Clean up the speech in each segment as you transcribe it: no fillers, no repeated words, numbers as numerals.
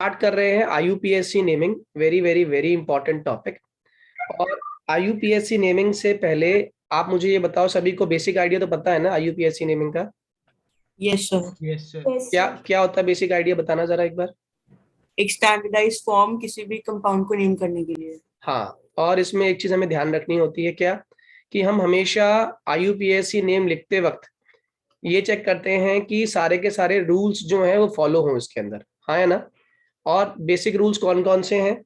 Start कर रहे हैं IUPAC naming, very very very important topic. और IUPAC नेमिंग से पहले आप मुझे ये बताओ, सभी को बेसिक आइडिया तो पता है ना IUPAC नेमिंग का? Yes sir. Yes sir. क्या क्या होता है बेसिक आइडिया, बताना जरा एक बार। एक स्टैंडर्डाइज फॉर्म किसी भी कंपाउंड को नेम करने के लिए। हाँ, और इसमें एक चीज हमें ध्यान रखनी होती है, क्या कि हम हमेशा IUPAC नेम लिखते वक्त ये चेक करते हैं कि सारे के सारे रूल्स जो हैं वो फॉलो हों इसके अंदर, हाँ है ना। और बेसिक रूल्स कौन कौन से हैं?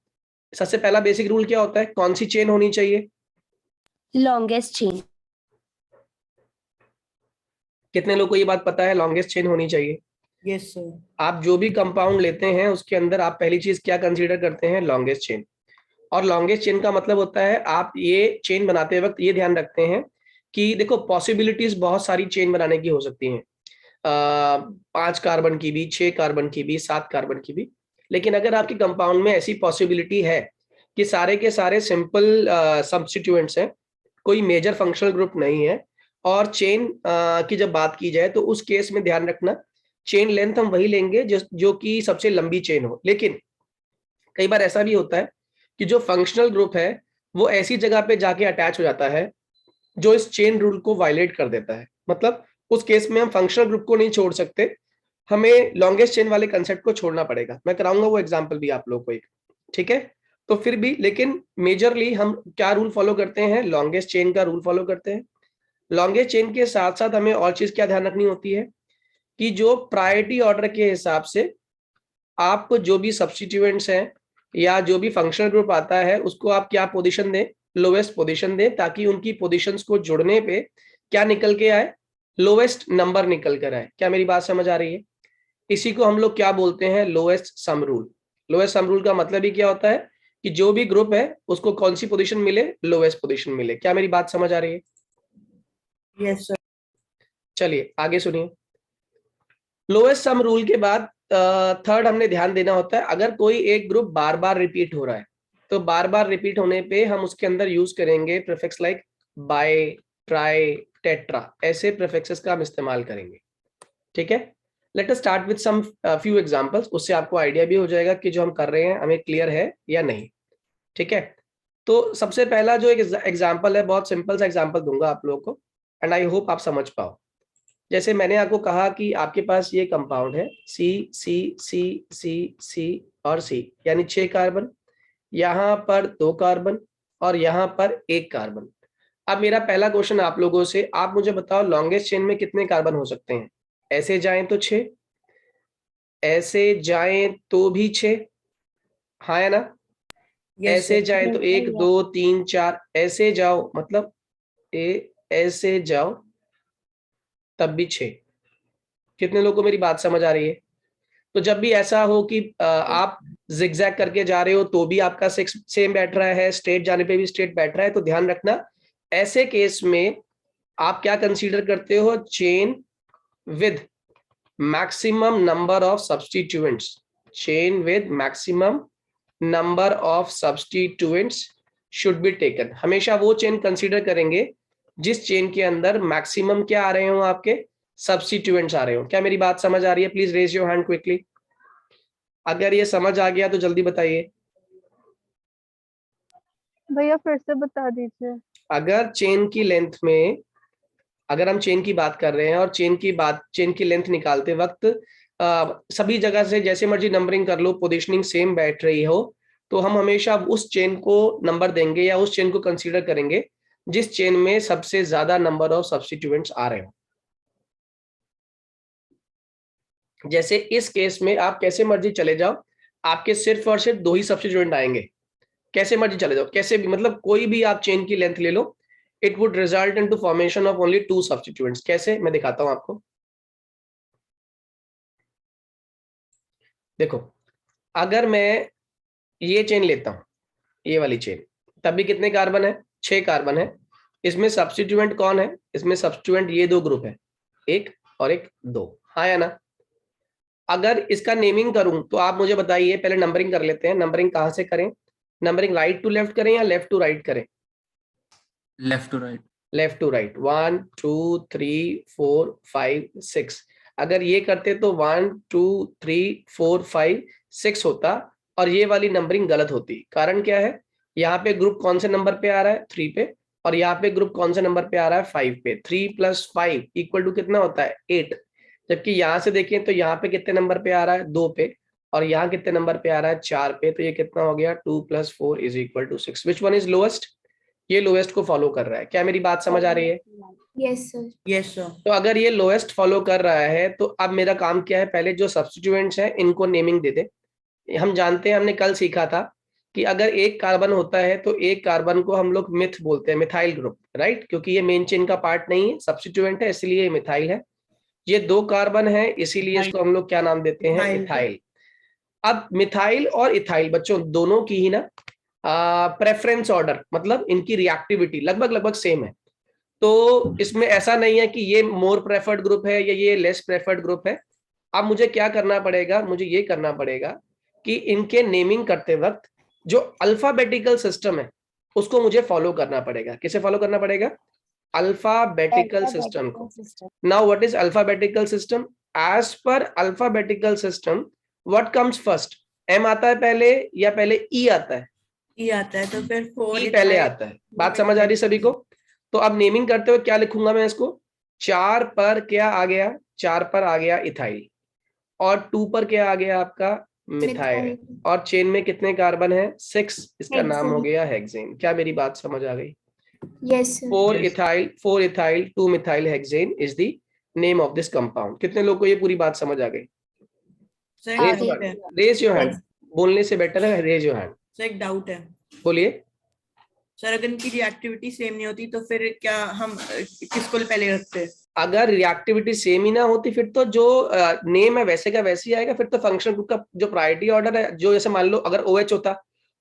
सबसे पहला बेसिक रूल क्या होता है, कौन सी चेन होनी चाहिए? Longest chain. कितने लोग को ये बात पता है लॉन्गेस्ट चेन होनी चाहिए? Yes sir. आप जो भी कंपाउंड लेते हैं उसके अंदर आप पहली चीज क्या कंसीडर करते हैं? Longest chain. और लॉन्गेस्ट चेन का मतलब होता है आप ये चेन बनाते वक्त ये ध्यान रखते हैं कि देखो पॉसिबिलिटीज बहुत सारी चेन बनाने की हो सकती हैं, 5 कार्बन की भी, 6 कार्बन की भी, 7 कार्बन की भी। लेकिन अगर आपके कंपाउंड में ऐसी पॉसिबिलिटी है कि सारे के सारे सिंपल सब्स्टिट्यूएंट्स हैं, कोई मेजर फंक्शनल ग्रुप नहीं है, और चेन की जब बात की जाए तो उस केस में ध्यान रखना चेन लेंथ हम वही लेंगे जो कि सबसे लंबी चेन हो। लेकिन कई बार ऐसा भी होता है कि जो फंक्शनल ग्रुप है वो ऐसी जगह पे जाके अटैच हो जाता है जो इस चेन रूल को वायलेट कर देता है। मतलब उस केस में हम फंक्शनल ग्रुप को नहीं छोड़ सकते, हमें लॉन्गेस्ट चेन वाले कंसेप्ट को छोड़ना पड़ेगा। मैं कराऊंगा वो एग्जांपल भी आप लोगों को एक, ठीक है। तो फिर भी लेकिन मेजरली हम क्या रूल फॉलो करते हैं? लॉन्गेस्ट चेन का रूल फॉलो करते हैं। लॉन्गेस्ट चेन के साथ साथ हमें और चीज क्या ध्यान रखनी होती है कि जो प्रायोरिटी ऑर्डर के हिसाब से आपको जो भी सब्स्टिट्यूएंट्स हैं या जो भी फंक्शनल ग्रुप आता है उसको आप क्या पोजीशन दें? लोएस्ट पोजीशन दें, ताकि उनकी पोजीशंस को जुड़ने पे क्या निकल के आए? लोएस्ट नंबर निकल कर आए। क्या मेरी बात समझ आ रही है? इसी को हम लोग क्या बोलते हैं? Lowest sum rule. Lowest sum rule का मतलब ही क्या होता है कि जो भी ग्रुप है उसको कौन सी पोजीशन मिले? लोएस्ट पोजीशन मिले। क्या मेरी बात समझ आ रही है? Yes sir. चलिए आगे सुनिए। लोएस्ट सम रूल के बाद थर्ड हमने ध्यान देना होता है, अगर कोई एक ग्रुप बार बार रिपीट हो रहा है तो बार बार रिपीट होने पे हम उसके अंदर यूज करेंगे prefix like bi, tri, tetra, ऐसे प्रीफिक्सेस का हम इस्तेमाल करेंगे, ठीक है। Let us start with some few examples, उससे आपको आइडिया भी हो जाएगा कि जो हम कर रहे हैं हमें क्लियर है या नहीं, ठीक है। तो सबसे पहला जो एक एग्जांपल है, बहुत सिंपल सा एग्जांपल दूंगा आप लोगों को एंड आई होप आप समझ पाओ। जैसे मैंने आपको कहा कि आपके पास ये कंपाउंड है सी सी सी सी सी और सी, यानी 6 कार्बन, यहाँ पर 2 कार्बन और यहाँ पर 1 कार्बन। अब मेरा पहला क्वेश्चन आप लोगों से, आप मुझे बताओ लॉन्गेस्ट चेन में कितने कार्बन हो सकते हैं? ऐसे जाएं तो 6, ऐसे जाएं तो भी 6, हाँ है ना। यस ऐसे सर। जाएं तो 1 2 3 4, ऐसे जाओ मतलब ऐसे जाओ तब भी 6। कितने लोगों को मेरी बात समझ आ रही है? तो जब भी ऐसा हो कि आप जिगजैग करके जा रहे हो तो भी आपका 6 सेम बैठ रहा है, स्ट्रेट जाने पे भी स्ट्रेट बैठ रहा है, तो ध्यान रखना ऐसे केस में आप क्या कंसीडर करते हो? Chain with maximum number of substituents. Chain with maximum number of substituents should be taken. हमेशा वो चेन कंसीडर करेंगे जिस चेन के अंदर मैक्सिमम क्या आ रहे हो? आपके सब्स्टिट्यूएंट्स आ रहे हो। क्या मेरी बात समझ आ रही है? Please raise your hand quickly. अगर ये समझ आ गया तो जल्दी बताइए। भैया फिर से बता दीजिए। अगर चेन की लेंथ में, अगर हम चेन की बात कर रहे हैं और चेन की लेंथ निकालते वक्त सभी जगह से जैसे मर्जी नंबरिंग कर लो, पोजीशनिंग सेम बैठ रही हो, तो हम हमेशा उस चेन को नंबर देंगे या उस चेन को कंसीडर करेंगे जिस चेन में सबसे ज्यादा नंबर ऑफ सब्स्टिट्यूएंट्स आ रहे हो। जैसे इस केस में आप कैसे मर्जी चले जाओ, आपके सिर्फ और सिर्फ 2 ही सब्स्टिट्यूएंट आएंगे। कैसे मर्जी चले जाओ, कैसे भी, मतलब कोई भी आप चेन की लेंथ ले लो, it would result into formation of only 2 substituents. कैसे, मैं दिखाता हूं आपको। देखो, अगर मैं ये चेन लेता हूं, ये वाली चेन, तब भी कितने कार्बन है? 6 कार्बन है। इसमें सब्स्टिट्यूएंट कौन है? इसमें सब्स्टिट्यूएंट ये 2 ग्रुप है, 1 और 1 2, हाँ या ना। अगर इसका नेमिंग करूं तो आप मुझे बताइए, पहले नंबरिंग कर लेते हैं। नंबरिंग कहां से करें? नंबरिंग राइट टू लेफ्ट करें या लेफ्ट टू राइट करें? Left to right. Left to right. 1 2 3 4 5 6। अगर ये करते तो 1 2 3 4 5 6 होता और ये वाली नंबरिंग गलत होती। कारण क्या है, यहाँ पे ग्रुप कौन से नंबर पे आ रहा है 3 पे, और यहाँ पे ग्रुप कौन से नंबर पे आ रहा है 5 पे। 3 + 5 = कितना होता है 8। जबकि यहाँ से देखें तो यहाँ पे कितने नंबर पे आ रहा है 2 पे, और यहाँ कितने नंबर पे आ रहा है 4 पे। तो ये कितना हो गया 2 + 4 = 6। Which one is lowest? ये लोएस्ट को फॉलो कर रहा है। क्या मेरी बात समझ आ रही है? Yes sir. Yes sir. तो अगर ये लोएस्ट फॉलो कर रहा है तो अब मेरा काम क्या है, पहले जो सब्स्टिट्यूएंट्स हैं इनको नेमिंग दे दे। हम जानते हैं, हमने कल सीखा था कि अगर एक कार्बन होता है तो एक कार्बन को हम लोग मिथ बोलते हैं, मिथाइल ग्रुप, राइट? क्योंकि ये मेन चेन का पार्ट नहीं है, सब्स्टिट्यूएंट है, इसलिए ये मिथाइल है। ये 2 कार्बन है, इसीलिए इसको हम लोग क्या नाम देते हैं, इथाइल। अब मिथाइल और इथाइल बच्चों दोनों की ही ना प्रेफरेंस ऑर्डर, मतलब इनकी रिएक्टिविटी लगभग लगभग सेम है। तो इसमें ऐसा नहीं है कि ये मोर प्रेफर्ड ग्रुप है या ये लेस प्रेफर्ड ग्रुप है। अब मुझे क्या करना पड़ेगा, मुझे ये करना पड़ेगा कि इनके नेमिंग करते वक्त जो अल्फाबेटिकल सिस्टम है उसको मुझे फॉलो करना पड़ेगा। किसे फॉलो करना पड़ेगा? अल्फाबेटिकल सिस्टम को। Now what is alphabetical system? As per alphabetical system what comes first? M आता है पहले या पहले ई आता है? ई आता है, तो फिर 4 ई पहले आता है। बात समझ आ रही सभी को? तो अब नेमिंग करते हुए क्या लिखूंगा मैं इसको? 4 पर क्या आ गया? 4 पर आ गया इथाइल, और 2 पर क्या आ गया आपका? मिथाइल। और चेन में कितने कार्बन है? 6। इसका नाम हो गया हेक्सेन। क्या मेरी बात समझ आ गई? Yes sir. 4 ethyl 2 methyl hexane is the name of this compound. कितने लोग को ये पूरी बात समझ आ गई? Raise your hand. बोलने से बेटर है रेज योर हैंड। सर एक डाउट है। बोलिए। सर अगर इनकी रिएक्टिविटी सेम नहीं होती तो फिर क्या हम किसको पहले रखते हैं? अगर रिएक्टिविटी सेम ही ना होती फिर तो जो नेम है वैसे का वैसे ही आएगा। फिर तो फंक्शनल ग्रुप का जो प्रायोरिटी ऑर्डर है, जो जैसे मान लो अगर OH होता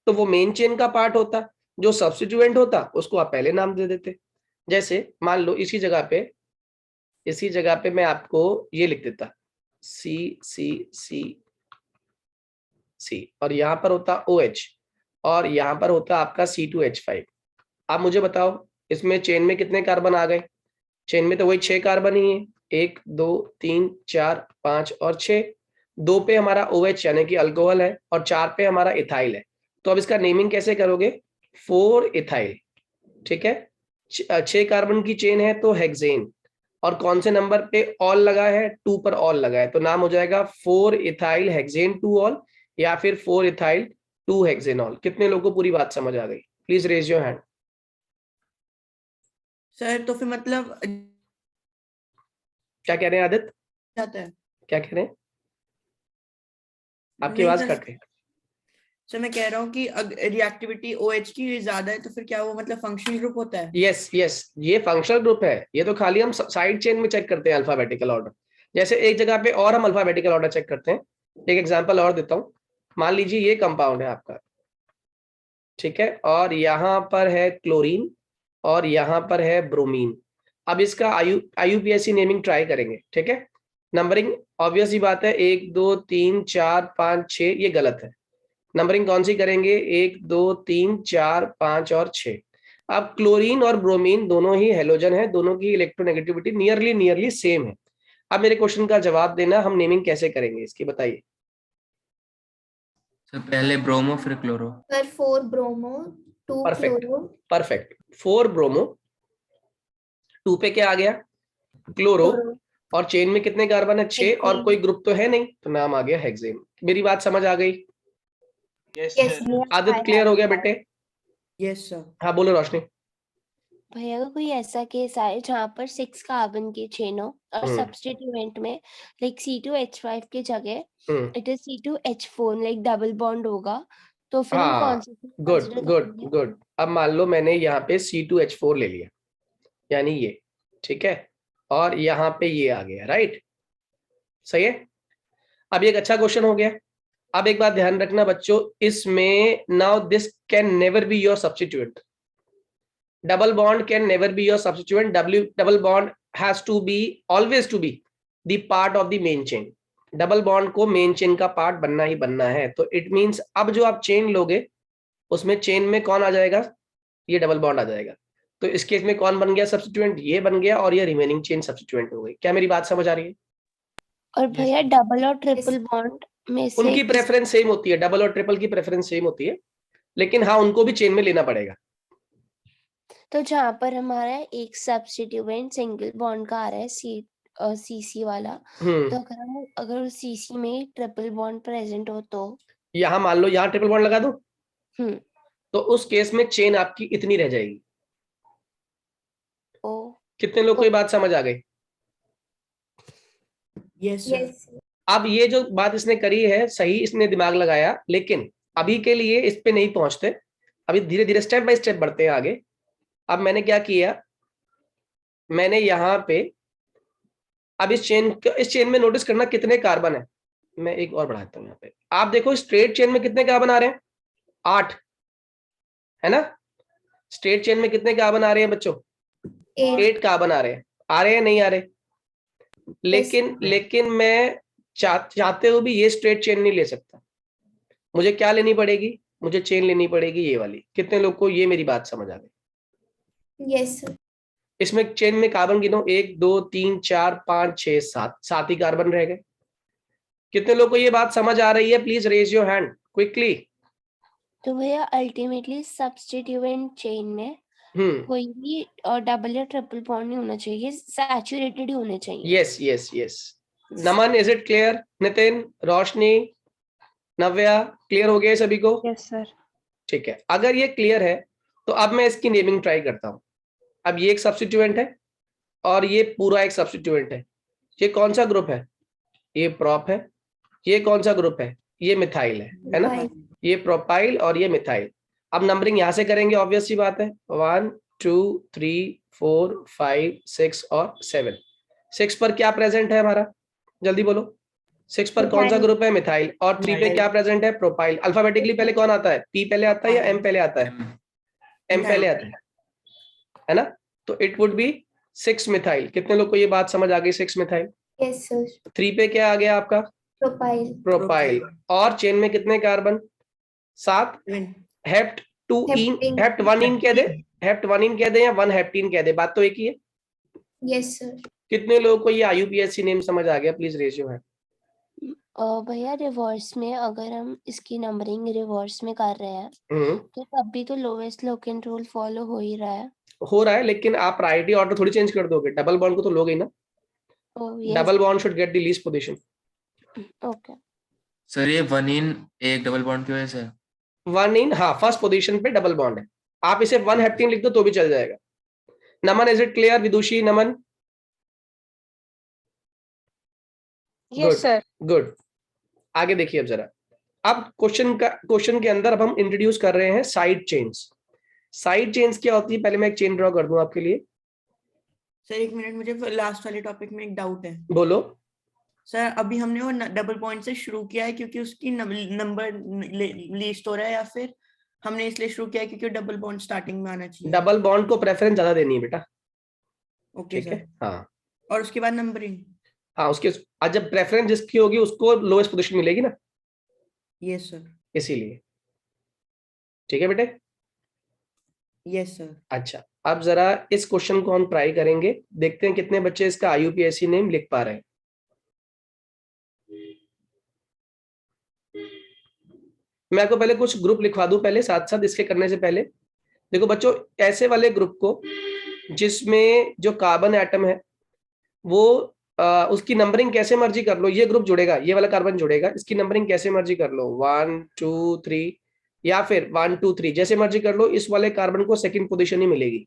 तो वो मेन चेन का पार्ट होता, जो सब्स्टिट्यूएंट होता उसको आप पहले नाम दे देते। जैसे मान लो इसी जगह पे मैं आपको ये लिख देता C और यहाँ पर होता OH और यहाँ पर होता आपका C2H5। आप मुझे बताओ इसमें चेन में कितने कार्बन आ गए? चेन में तो वही 6 कार्बन ही है, 1 2 3 4 5 और 6। 2 पे हमारा OH यानी कि अल्कोहल है और 4 पे हमारा इथाइल है। तो अब इसका नेमिंग कैसे करोगे? 4 इथाइल, ठीक है। 6 कार्बन की चेन है तो हेक्सेन, और कौन से नंबर पे ऑल लगा है? 2 पर ऑल लगा है, तो नाम हो जाएगा 4 इथाइल हेक्सेन 2 ऑल, या फिर 4 इथाइल 2 हेक्सेनॉल। कितने लोगों को पूरी बात समझ आ गई? Please raise your hand. Sir तो फिर मतलब क्या कह रहे हैं आदित्य? जाता है। क्या कह रहे हैं? आपकी नहीं आवाज सर, कट रही। सर मैं कह रहा हूँ कि रिएक्टिविटी OH की ज्यादा है तो फिर क्या वो मतलब फंक्शनल ग्रुप होता है? यस ये फंक्शनल ग्रुप है। ये तो खाली हम साइड चेन में चेक करते हैं अल्फाबेटिकल ऑर्डर। जैसे एक जगह पे और हम अल्फाबेटिकल ऑर्डर चेक करते हैं। एक एग्जांपल और देता हूं। मान लीजिए ये कंपाउंड है आपका, ठीक है, और यहाँ पर है क्लोरीन और यहाँ पर है ब्रोमीन। अब इसका IUPAC नेमिंग ट्राई करेंगे, ठीक है। नंबरिंग ऑब्वियस ही बात है, 1 2 3 4 5 6, ये गलत है। नंबरिंग कौन सी करेंगे? 1 2 3 4 5 और 6। अब क्लोरीन और ब्रोमीन दोनों ही हेलोजन है, दोनों की इलेक्ट्रोनेगेटिविटी नियरली सेम है। अब मेरे क्वेश्चन का जवाब देना, हम नेमिंग कैसे करेंगे इसकी बताइए। तो पहले ब्रोमो फिर chloro. Sir 4 bromo 2 perfect chloro. Perfect 4 bromo, 2 पे क्या आ गया? क्लोरो, और चेन में कितने कार्बन है? 6, और कोई ग्रुप तो है नहीं तो नाम आ गया हेक्सेन। मेरी बात समझ आ गई? यस आदत क्लियर हो गया बेटे? Yes sir. हाँ बोलो रोशनी। भैया अगर कोई ऐसा केस आए जहाँ पर 6 कार्बन की चेन हो और सब्स्टिट्यूएंट में लाइक C2H5 की जगह it is C2H4 like double bond होगा, तो फिर हम कौन सी गुड। अब मान लो मैंने यहाँ पे C2H4 ले लिया, यानी ये, ठीक है, और यहाँ पे ये आ गया, राइट? सही है। अब ये एक अच्छा क्वेश्चन हो गया। अब एक बात ध्यान रखना बच्चों, इसमें now this can never be your substituent. Double bond can never be your substituent. Double bond has to be always to be the part of the main chain. Double bond को मेन चेन का part बनना ही बनना है। तो it means अब जो आप चेन लोगे उसमें चेन में कौन आ जाएगा? ये डबल बॉन्ड आ जाएगा। तो इस केस में कौन बन गया सब्स्टिट्यूएंट? ये बन गया, और ये रिमेनिंग चेन सब्स्टिट्यूएंट हो गई। क्या मेरी बात समझ आ रही है? और Yes. भैया डबल और ट्रिपल बॉन्ड में से उनकी प्रेफरेंस सेम होती है, डबल और ट्रिपल की प्रेफरेंस सेम होती है, लेकिन हाँ उनको भी चेन में लेना पड़ेगा। तो जहाँ पर हमारा एक सब्स्टिट्यूएंट सिंगल बॉन्ड का आ रहा है सीसी वाला, तो अगर उस सीसी में ट्रिपल बॉन्ड प्रेजेंट हो तो यहाँ मान लो यहाँ ट्रिपल बॉन्ड लगा दो, तो उस केस में चेन आपकी इतनी रह जाएगी। ओ कितने लोग को ये बात समझ आ गई? यस अब ये जो बात इसने करी है सही, इसने दिमाग लगाया, लेकिन अभी के लिए इस पे नहीं पहुंचते, अभी धीरे धीरे स्टेप बाय स्टेप बढ़ते हैं आगे। अब मैंने क्या किया, मैंने यहाँ पे अब इस चेन में नोटिस करना कितने कार्बन है, मैं एक और बढ़ाता हूँ यहाँ पे। आप देखो स्ट्रेट चेन में कितने कार्बन आ रहे हैं, 8 है ना। स्ट्रेट चेन में कितने कार्बन आ रहे हैं बच्चों? 8 कार्बन आ रहे हैं नहीं आ रहे? लेकिन मैं चाहते हुए भी ये स्ट्रेट चेन नहीं ले सकता, मुझे क्या लेनी पड़ेगी, मुझे चेन लेनी पड़ेगी ये वाली। कितने लोग को ये मेरी बात समझ आ गई? Yes sir. इसमें चेन में कार्बन गिनो, 1 2 3 4 5 6 7 ही कार्बन रह गए। कितने लोग को ये बात समझ आ रही है? Please raise your hand quickly. तो भैया अल्टीमेटली सब्स्टिट्यूएंट चेन में कोई भी डबल या ट्रिपल बॉन्ड नहीं होना चाहिए, सैचुरेटेड ही होने चाहिए। Yes yes yes. Naman, is it clear? Nitin, Roshni, Navya, clear हो गया सभी को? Yes sir. ठीक है, अगर ये क्लियर है तो अब मैं इसकी नेमिंग ट्राई करता हूं। अब ये एक सब्स्टिट्यूएंट है और ये पूरा एक सब्स्टिट्यूएंट है। ये कौन सा ग्रुप है? ये प्रोप है। ये कौन सा ग्रुप है? ये मिथाइल है ना। ये प्रोपाइल और ये मिथाइल। अब नंबरिंग यहां से करेंगे, ऑब्वियस सी बात है। 1 2 3 4 5 6 और 7। 6 पर क्या प्रेजेंट है हमारा, जल्दी बोलो। 6 पर कौन सा ग्रुप है? मिथाइल। और 3 पे क्या प्रेजेंट है? प्रोपाइल। अल्फाबेटिकली पहले कौन आता है? पी पहले आता है या एम पहले आता है? एम पहले आता है ना। तो इट वुड बी 6 मिथाइल। कितने लोग को ये बात समझ आ गई? 6 मिथाइल। Yes sir. 3 पे क्या आ गया आपका? प्रोपाइल। प्रोपाइल। और चेन में कितने कार्बन? 7। हेप्ट 2 इन, हेप्ट 1 इन कह दे, हेप्ट 1 इन कह दे या 1 हेप्टीन कह दे, बात तो एक ही है। Yes sir. कितने लोगों को ये आईयूपीएसी नेम समझ आ गया? प्लीज रेशियो है। भैया रिवर्स में अगर हम इसकी नंबरिंग रिवर्स में कर रहे हैं तो तब भी तो लोएस्ट लोकेंट रूल फॉलो हो ही रहा है। लेकिन आप प्रायोरिटी ऑर्डर थोड़ी चेंज कर दोगे, डबल बॉन्ड को तो लोगे ही ना। Double bond should get the least position. Okay sir ये 1 इन एक डबल बॉन्ड की वजह से? 1 इन, हाँ, फर्स्ट पोजीशन पे डबल बॉन्ड है। आप इसे 1 हेप्टीन लिख दो तो भी चल जाएगा। Naman, is it clear? Vidushi, Naman? Yes sir. Good. आगे देखिए अब जरा। अब क्वेश्चन के अंदर अब हम इंट्रोड्यूस कर रहे हैं साइड चेन्स। साइड चेन्स क्या होती है? पहले मैं एक चेन ड्रॉ कर दूं आपके लिए। सर एक मिनट, मुझे लास्ट वाले टॉपिक में एक डाउट है। बोलो। सर अभी हमने वो डबल पॉइंट से शुरू किया है क्योंकि उसकी नंबर लिस्ट हो रहा है, या फिर हमने इसलिए शुरू किया है क्योंकि डबल बॉन्ड स्टार्टिंग में आना चाहिए? डबल बॉन्ड को प्रेफरेंस ज्यादा देनी है बेटा। ओके ठीक है, हाँ। और उसके बाद नंबरिंग? हाँ, उसके जब प्रेफरेंस जिसकी होगी उसको लोएस्ट पोजीशन मिलेगी ना। Yes sir. इसीलिए। ठीक है बेटे। Yes sir. अच्छा, अब जरा इस क्वेश्चन को हम ट्राई करेंगे, देखते हैं कितने बच्चे इसका आईयूपीएसी नेम लिख पा रहे हैं। मैं आपको पहले कुछ ग्रुप लिखवा दूं पहले, साथ साथ इसके करने से पहले। देखो बच्चों, ऐसे वाले ग्रुप को जिसमें जो कार्बन एटम है वो उसकी नंबरिंग कैसे मर्जी कर लो, ये ग्रुप जुड़ेगा, ये वाला कार्बन जुड़ेगा, इसकी नंबरिंग कैसे मर्जी कर लो, 1 2 3 या फिर 1 2 3 जैसे मर्जी कर लो, इस वाले कार्बन को सेकंड पोजीशन ही मिलेगी।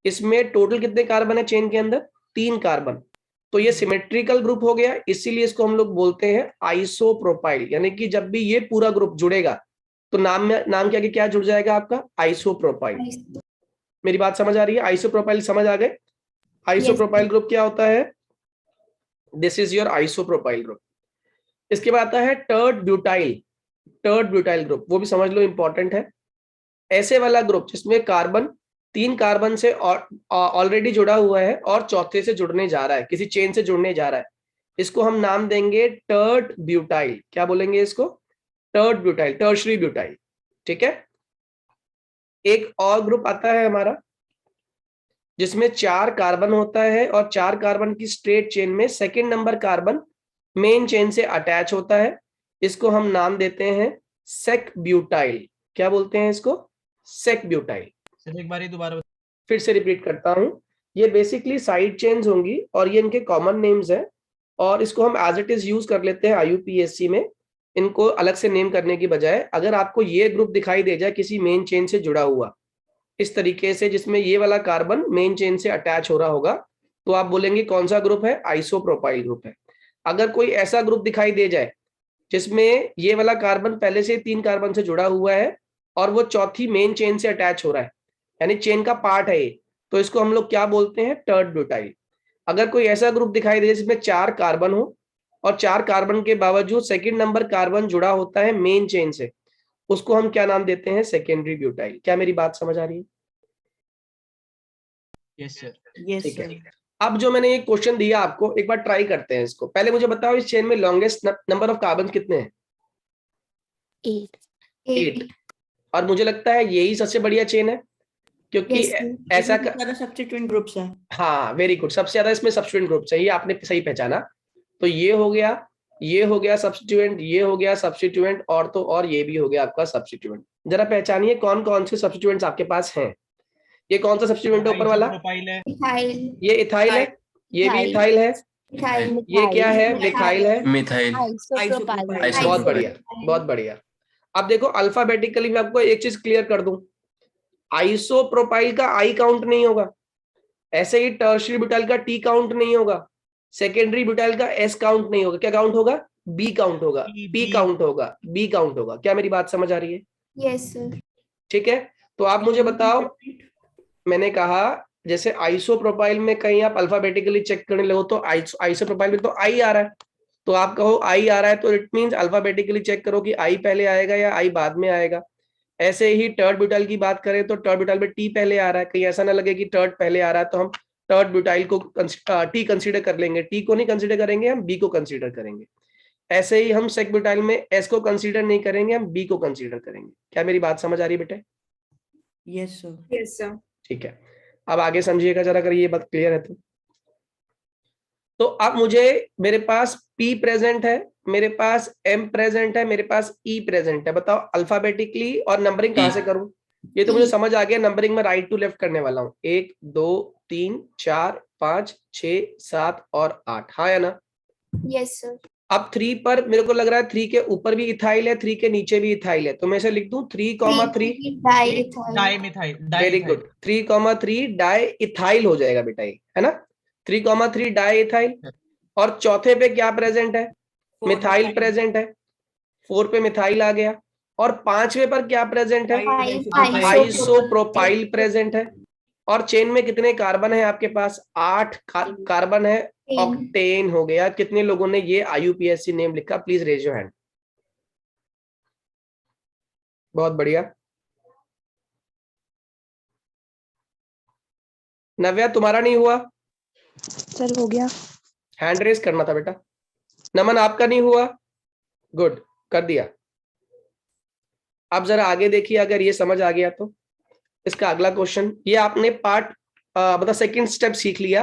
इसमें टोटल कितने कार्बन है चेन के अंदर? 3 कार्बन। तो ये सिमेट्रिकल ग्रुप हो गया, इसीलिए इसको हम लोग बोलते हैं आइसोप्रोपाइल। यानी कि जब भी ये पूरा ग्रुप जुड़ेगा तो नाम के आगे क्या जुड़ जाएगा आपका? आइसोप्रोपाइल। मेरी बात समझ आ रही है? आइसोप्रोपाइल समझ आ गए? आइसोप्रोपाइल ग्रुप क्या होता है? This is your isopropyl group. इसके बाद आता है टर्ड ब्यूटाइल ग्रुप, वो भी समझ लो, इंपॉर्टेंट है। ऐसे वाला ग्रुप जिसमें कार्बन 3 कार्बन से ऑलरेडी जुड़ा हुआ है और चौथे से जुड़ने जा रहा है, किसी चेन से जुड़ने जा रहा है, इसको हम नाम देंगे टर्ड ब्यूटाइल। क्या बोलेंगे इसको? टर्ड ब्यूटाइल, टर्शरी ब्यूटाइल। ठीक है। एक और ग्रुप आता है हमारा जिसमें 4 कार्बन होता है और 4 कार्बन की स्ट्रेट चेन में second number carbon main chain से अटैच होता है, इसको हम नाम देते हैं सेक ब्यूटाइल। क्या बोलते हैं इसको? Sec butyl. सर एक बार दोबारा फिर से रिपीट करता हूं, ये बेसिकली साइड चेन्स होंगी और ये इनके कॉमन नेम्स हैं, और इसको हम एज इट इज यूज कर लेते हैं IUPAC में, इनको अलग से नेम करने की बजाय। अगर आपको ये ग्रुप दिखाई दे जाए किसी मेन चेन से जुड़ा हुआ इस तरीके से, जिसमें ये वाला कार्बन मेन चेन से अटैच हो रहा होगा, तो आप बोलेंगे कौन सा ग्रुप है? आइसोप्रोपाइल ग्रुप है। अगर कोई ऐसा ग्रुप दिखाई दे जाए जिसमें ये वाला कार्बन पहले से 3 कार्बन से जुड़ा हुआ है और वो चौथी मेन चेन से अटैच हो रहा है, यानी चेन का पार्ट है ये, तो इसको हम लोग क्या बोलते हैं? टर्ड ब्यूटाइल। अगर कोई ऐसा ग्रुप दिखाई दे जिसमें 4 कार्बन हो और 4 कार्बन के बावजूद सेकंड नंबर कार्बन जुड़ा होता है मेन चेन से, उसको हम क्या नाम देते हैं? Secondary butyl. क्या मेरी बात समझ आ रही है? Yes sir. यस ठीक है। सर। अब जो मैंने एक क्वेश्चन दिया आपको, एक बार ट्राई करते हैं इसको। पहले मुझे बताओ इस चेन में लॉन्गेस्ट नंबर ऑफ कार्बन कितने हैं? 8। 8। और मुझे लगता है यही सबसे बढ़िया चेन है, क्योंकि ऐसा सब्स्टिट्यूएंट ग्रुप्स है। हाँ, वेरी गुड, सबसे ज्यादा इसमें सब्स्टिट्यूएंट ग्रुप्स है, ये आपने सही पहचाना। तो ये हो गया, ये हो गया सब्स्टिट्यूएंट, ये हो गया सब्स्टिट्यूएंट, और तो और ये भी हो गया आपका सब्स्टिट्यूएंट। जरा पहचानिए कौन कौन से सब्स्टिट्यूएंट्स आपके पास हैं। ये कौन सा सब्स्टिट्यूएंट है ऊपर वाला? प्रोफाइल है। ये इथाइल है, ये भी इथाइल है, ये क्या है? मिथाइल है, मिथाइल। आइसोप्रोपाइल। बहुत बढ़िया, बहुत बढ़िया। अब देखो अल्फाबेटिकली मैं आपको एक चीज क्लियर कर दूं, आइसोप्रोपाइल का आई काउंट नहीं होगा, ऐसे ही टर्शियरी ब्यूटाइल का टी काउंट नहीं होगा, सेकेंडरी ब्यूटाइल का एस काउंट नहीं होगा। क्या काउंट होगा? बी काउंट होगा, पी काउंट होगा, बी काउंट होगा। क्या मेरी बात समझ आ रही है? Yes sir. ठीक है, तो आप मुझे बताओ, मैंने कहा जैसे आइसोप्रोपाइल में कहीं आप अल्फाबेटिकली चेक करने लगो तो आइसोप्रोपाइल में तो आई आ रहा है, तो आप कहो आई आ रहा है तो इट मींस अल्फाबेटिकली चेक करो कि आई पहले आएगा या आई बाद में आएगा। ऐसे ही टर्ड ब्यूटाइल की बात करें तो टर्ड ब्यूटाइल में टी पहले आ रहा है, कहीं ऐसा ना लगे कि टर्ड पहले आ रहा है तो हम टर्ड ब्यूटाइल को टी कंसीडर कर लेंगे, टी को नहीं कंसीडर करेंगे, हम बी को कंसीडर करेंगे। ऐसे ही हम सेक ब्यूटाइल में एस को कंसीडर नहीं करेंगे, हम बी को कंसीडर करेंगे। क्या मेरी बात समझ आ रही है बेटे? Yes sir. Yes sir. ठीक है, अब आगे समझिएगा जरा, अगर ये बात क्लियर है तो अब मुझे, मेरे पास P प्रेजेंट है, मेरे पास M प्रेजेंट है, मेरे पास E प्रेजेंट है। बताओ अल्फाबेटिकली और नंबरिंग कहां से करूं? ये तो मुझे समझ आ गया, नंबरिंग में राइट टू लेफ्ट करने वाला हूं। 1 2 3 4 5 6 7 और 8, हाँ या ना? Yes sir. अब 3 पर मेरे को लग रहा है 3 के ऊपर भी इथाइल है, 3 के नीचे भी इथाइल है, तो मैं इसे लिख दूं 3,3। Dimethyl. Very good, 3,3 di ethyl हो जाएगा बेटा, ये है ना? 3,3 डाई इथाइल। और चौथे पे क्या प्रेजेंट है? मिथाइल प्रेजेंट है, 4 पे मिथाइल आ गया। और 5वें पर क्या प्रेजेंट है? आइसोप्रोपाइल प्रेजेंट है। और चेन में कितने कार्बन है आपके पास? 8 कार्बन है, ऑक्टेन हो गया। कितने लोगों ने ये IUPAC नेम लिखा? Please raise your hand. बहुत बढ़िया। नव्या तुम्हारा नहीं हुआ? सर हो गया। हैंड रेस करना था बेटा। नमन आपका नहीं हुआ? गुड, कर दिया। अब जरा आगे देखिए, अगर ये समझ आ गया तो इसका अगला क्वेश्चन, ये आपने पार्ट मतलब सेकंड स्टेप सीख लिया,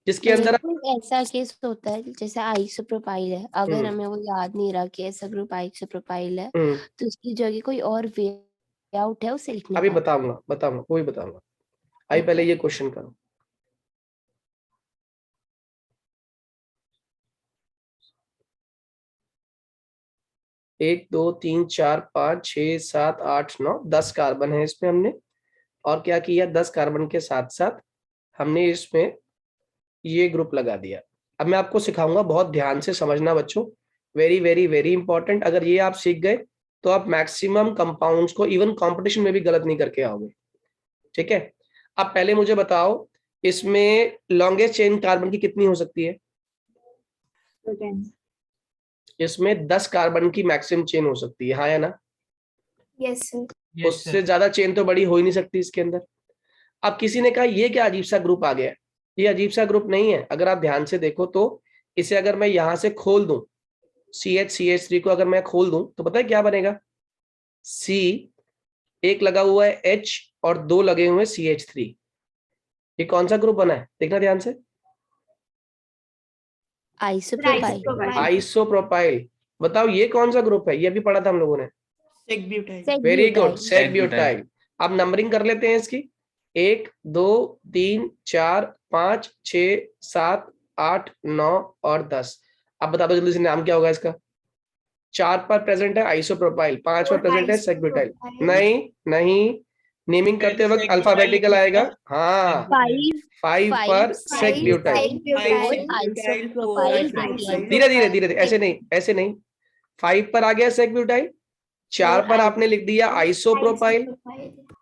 जिसके अंदर कोई ऐसा केस होता है जैसे आइसोप्रोपाइल है, अगर हमें वो याद नहीं रहा कि ऐसा ग्रुप आइसोप्रोपाइल है, तो उसकी जगह कोई और वे आउट है उसे लिखने अभी का? बताऊंगा वो भी बताऊंगा। अभी पहले ये क्वेश्चन करो। एक 2 3 4 5 6 7 8 9 10 कार्बन है इसमें। हमने और क्या किया? 10 कार्बन के साथ साथ हमने इसमें ये ग्रुप लगा दिया। अब मैं आपको सिखाऊंगा, बहुत ध्यान से समझना बच्चों, वेरी वेरी वेरी इंपॉर्टेंट। अगर ये आप सीख गए तो आप मैक्सिमम कंपाउंड्स को इवन कंपटीशन में भी गलत नहीं करके आओगे। ठीक है, अब पहले मुझे बताओ इसमें लॉन्गेस्ट चेन कार्बन की कितनी हो सकती है? इसमें 10 कार्बन की मैक्सिमम चेन हो सकती है, हाँ या ना? Yes sir. उससे ज्यादा चेन तो बड़ी हो ही नहीं सकती इसके अंदर। अब किसी ने कहा ये क्या अजीब सा ग्रुप आ गया? ये अजीब सा ग्रुप नहीं है, अगर आप ध्यान से देखो तो इसे अगर मैं यहां से खोल दूं, CH3 को अगर मैं खोल दूं तो पता है क्या बनेगा? C एक लगा हुआ है H और 2 लगे हुए CH3। ये कौन सा ग्रुप बना है? देखना ध्यान से। आइसोप्रोपाइल। आइसोप्रोपाइल। बताओ ये कौन सा ग्रुप है, ये भी पढ़ा था हम लोगों ने। Sec butyl. Very good, sec sec butyl. अब नंबरिंग कर लेते हैं इसकी। 1 2 3 4 5 6 7 8 9 और 10। अब बता दो जल्दी से नाम क्या होगा इसका। 4 पर प्रेजेंट है आइसोप्रोपाइल, 5 पर प्रेजेंट है सेक ब्यूटाइल। नहीं नहीं, नेमिंग करते वक्त अल्फाबेटिकल आएगा। हाँ, 5 5 पर सेक ब्यूटाइल। Isopropyl butane. धीरे धीरे धीरे धीरे, ऐसे नहीं ऐसे नहीं। 5 पर आ गया सेक ब्यूटाइल, 4 पर आपने लिख दिया आइसोप्रोपाइल,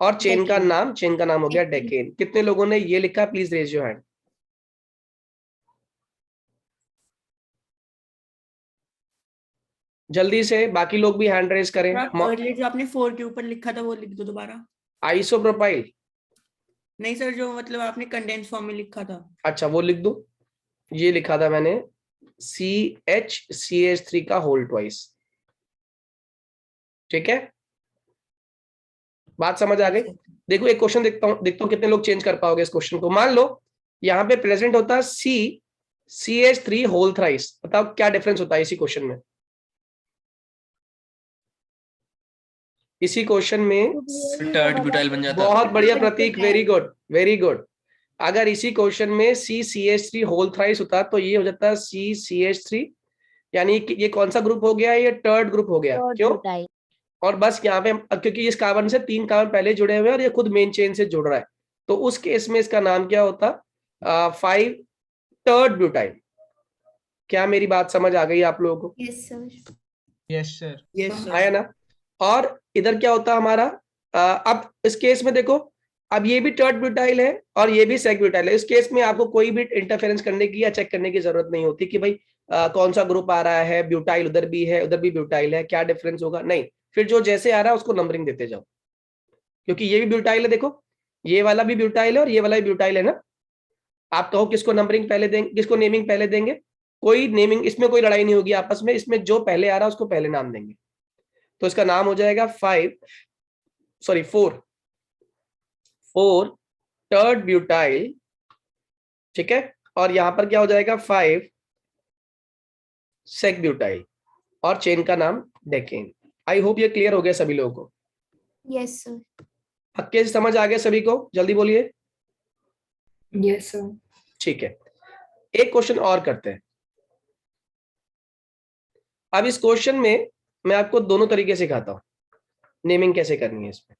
और चेन का नाम हो गया डेकेन। कितने लोगों ने ये लिखा, प्लीज रेज योर हैंड। जल्दी से बाकी लोग भी हैंड रेज करें। अर्लियर जो आपने 4 के ऊपर लिखा था वो लिख दो दोबारा। आइसोप्रोपाइल, नहीं सर, जो मतलब आपने कंडेंस फॉर्म में लिखा था। अच्छा वो लिख दो। ये लिखा था मैंने CHCH3 का होल ट्वाइस। ठीक है, बात समझ आ गई। देखो एक क्वेश्चन देखता हूं कितने लोग चेंज कर पाओगे इस क्वेश्चन को। मान लो यहाँ पे प्रेजेंट होता CH3 होल थ्राइस। बताओ क्या डिफरेंस होता है इसी क्वेश्चन में। इसी क्वेश्चन में टर्ड ब्यूटाइल बन जाता। बहुत बढ़िया प्रतीक, वेरी गुड वेरी गुड। अगर इसी क्वेश्चन में CCH3 होल थ्राइस होता तो ये हो जाता CCH3, यानी कि ये कौन सा ग्रुप हो गया, ये टर्ड ग्रुप हो गया। क्यों? और बस यहाँ पे क्योंकि इस कार्बन से 3 कार्बन पहले जुड़े हुए हैं और ये खुद मेन चेन से जुड़ रहा है, तो उस केस में इसका नाम क्या होता, 5 टर्ड ब्यूटाइल। क्या मेरी बात समझ आ गई आप लोगों को? Yes sir. Yes sir. Yes आया ना। और इधर क्या होता हमारा, अब इस केस में देखो, अब ये भी टर्ड ब्यूटाइल है और ये भी सेक ब्यूटाइल है। इस केस में आपको कोई भी इंटरफेरेंस करने की या चेक करने की जरूरत नहीं होती कि भाई कौन सा ग्रुप आ रहा है, ब्यूटाइल उधर भी है उधर भी ब्यूटाइल है, क्या डिफरेंस होगा, नहीं। फिर जो जैसे आ रहा है उसको नंबरिंग देते जाओ, क्योंकि ये भी ब्यूटाइल है। देखो ये वाला भी ब्यूटाइल है और ये वाला भी ब्यूटाइल है ना। आप कहो किसको नंबरिंग पहले देंगे, किसको नेमिंग पहले देंगे, कोई नेमिंग, इसमें कोई लड़ाई नहीं होगी आपस में, इसमें जो पहले आ रहा है उसको पहले नाम देंगे। तो इसका नाम हो जाएगा 4 टर्ड ब्यूटाइल। ठीक है, और यहां पर क्या हो जाएगा 5 सेक ब्यूटाइल, और चेन का नाम डेकेन। आई होप ये क्लियर हो गया सभी लोगों को। Yes sir. पक्के से समझ आ गया सभी को? जल्दी बोलिए। Yes sir. ठीक है, एक क्वेश्चन और करते हैं। अब इस क्वेश्चन में मैं आपको दोनों तरीके सिखाता हूं नेमिंग कैसे करनी है इसमें।